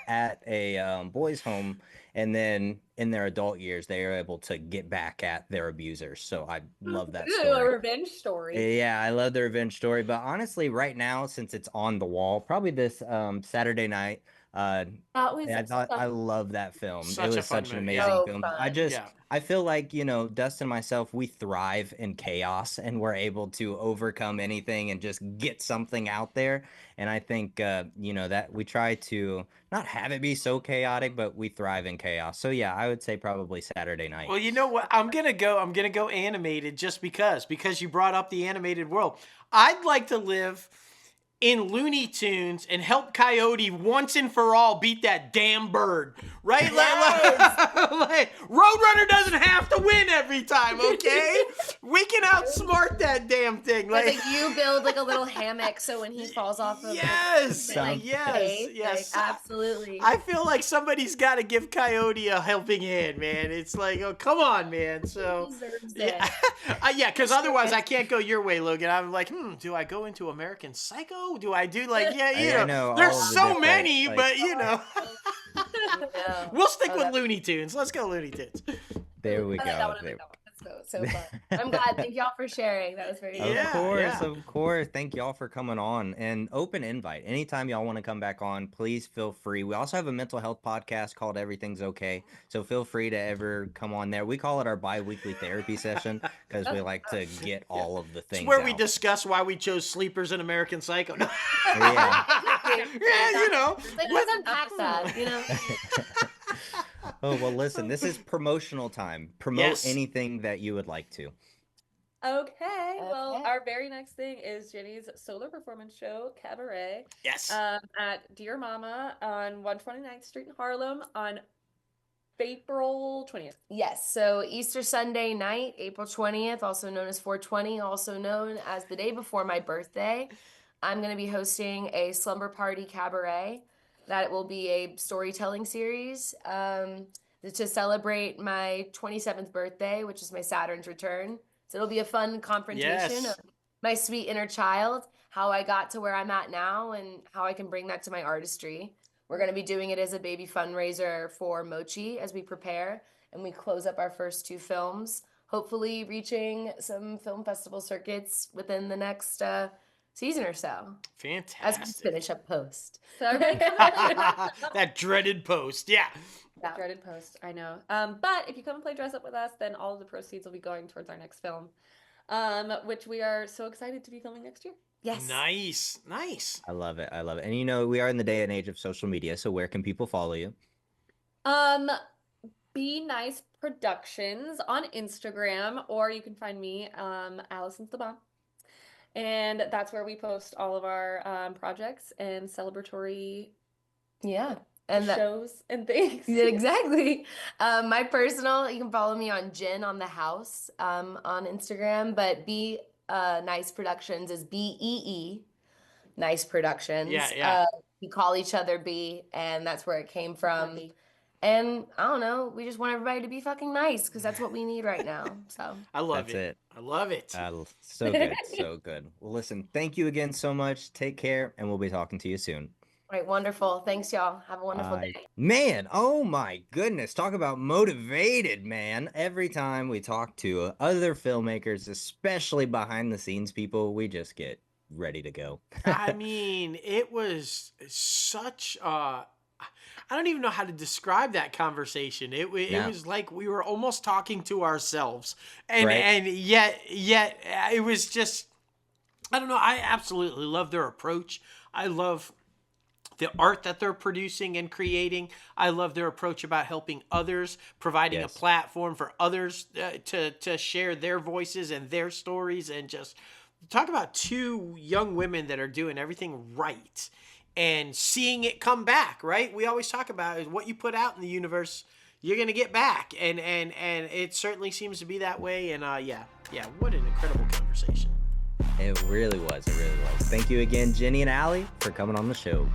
at a boys' home, and then in their adult years they are able to get back at their abusers. So I love that Ooh, a story. revenge story. Yeah, I love the revenge story, but honestly, right now, since it's on the wall, probably this Saturday night, uh, That was I thought I such love that film. It Such a was fun such an movie. Yeah. amazing So film. fun. Yeah. I feel like, Dustin and myself, we thrive in chaos and we're able to overcome anything and just get something out there. And I think, that we try to not have it be so chaotic, but we thrive in chaos. So yeah, I would say probably Saturday night. Well, you know what? I'm gonna go animated just because you brought up the animated world. I'd like to live in Looney Tunes and help Coyote once and for all beat that damn bird, right? Like, Roadrunner doesn't have to win every time, okay? We can outsmart that damn thing. Like you build like a little hammock so when he falls off of yes, like, yes. Like, absolutely. I feel like somebody's got to give Coyote a helping hand, man. It's like, oh, come on, man. So He deserves yeah, it. yeah, because otherwise I can't go your way, Logan. I'm like, do I go into American Psycho? Do I do like, you know there's so many, like, but you know. We'll stick with Looney Tunes. Let's go Looney Tunes. There we go. So fun. I'm glad. Thank y'all for sharing. That was very good. Of course. Thank y'all for coming on. And open invite. Anytime y'all want to come back on, please feel free. We also have a mental health podcast called Everything's Okay. So feel free to ever come on there. We call it our bi-weekly therapy session because we like to get all of the things. It's where we discuss why we chose Sleepers in American Psycho. No. Yeah. Yeah, you know. Like, let's unpack that, you know. Oh, well, listen, this is promotional time. Promote anything that you would like to. Okay. Well, our very next thing is Ginny's solo performance show, Cabaret. Yes. At Dear Mama on 129th Street in Harlem on April 20th. Yes. So Easter Sunday night, April 20th, also known as 420, also known as the day before my birthday. I'm going to be hosting a slumber party cabaret. That will be a storytelling series to celebrate my 27th birthday, which is my Saturn's return. So it'll be a fun confrontation of my sweet inner child, how I got to where I'm at now, and how I can bring that to my artistry. We're going to be doing it as a baby fundraiser for Mochi as we prepare, and we close up our first 2 films, hopefully reaching some film festival circuits within the next season or so. Fantastic. As we finish up post. That dreaded post. Yeah. That dreaded post. I know. But if you come and play dress up with us, then all of the proceeds will be going towards our next film, which we are so excited to be filming next year. Yes. Nice. I love it. And you know, we are in the day and age of social media. So where can people follow you? Be Nice Productions on Instagram, or you can find me, Allison's the Bomb. And that's where we post all of our projects and celebratory and shows and things. Yeah, exactly. My personal, you can follow me on Jen on the House on Instagram, but Be Nice Productions is BEE Nice Productions. Yeah. We call each other B, and that's where it came from. And I don't know, we just want everybody to be fucking nice because that's what we need right now. So I love it. That's it. I love it. So good. So good. Well, listen, thank you again so much. Take care, and we'll be talking to you soon. All right, wonderful. Thanks, y'all. Have a wonderful day. Man, oh my goodness. Talk about motivated, man. Every time we talk to other filmmakers, especially behind the scenes people, we just get ready to go. I mean, it was such I don't even know how to describe that conversation. It was like we were almost talking to ourselves, and yet it was just, I don't know. I absolutely love their approach. I love the art that they're producing and creating. I love their approach about helping others, providing a platform for others to share their voices and their stories, and just talk about 2 young women that are doing everything right. And seeing it come back, right? We always talk about is what you put out in the universe, you're gonna get back, and it certainly seems to be that way. And what an incredible conversation. It really was. Thank you again, Ginny and Ally, for coming on the show.